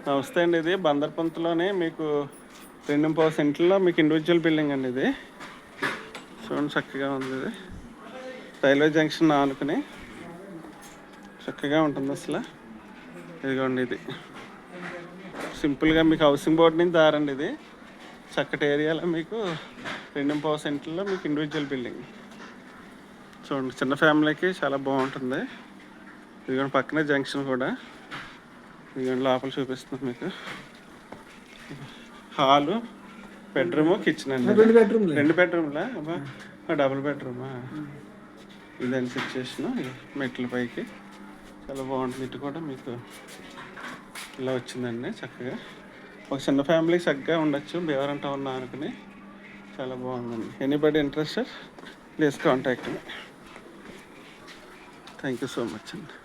నమస్తే అండి. ఇది బందర్పంతలోనే మీకు 2.5 సెంట్లలో మీకు ఇండివిజువల్ బిల్డింగ్ అండి. ఇది చూడండి, చక్కగా ఉంది. ఇది రైల్వే జంక్షన్ ఆనుకుని చక్కగా ఉంటుంది అసలు. ఇదిగోండి, ఇది సింపుల్గా మీకు హౌసింగ్ బోర్డు నుంచి దారండి. ఇది చక్కటి ఏరియాలో మీకు 2.5 సెంట్లలో మీకు ఇండివిజువల్ బిల్డింగ్. చూడండి, చిన్న ఫ్యామిలీకి చాలా బాగుంటుంది. ఇదిగోండి, పక్కనే జంక్షన్ కూడా. ఇదిగోండి, లోపల చూపిస్తున్నాను మీకు. హాలు, బెడ్రూము, కిచెన్ అండి. 2 బెడ్రూమ్లా? డబుల్ బెడ్రూమా? ఇదండి సిచ్యువేషను. మెట్ల పైకి చాలా బాగుంటుంది. ఇటు కూడా మీకు ఇలా వచ్చిందండి. చక్కగా ఒక చిన్న ఫ్యామిలీకి చక్కగా ఉండొచ్చు. భీమవరం టౌన్ అనుకుని చాలా బాగుందండి. Anybody interested, please contact me. Thank you so much అండి.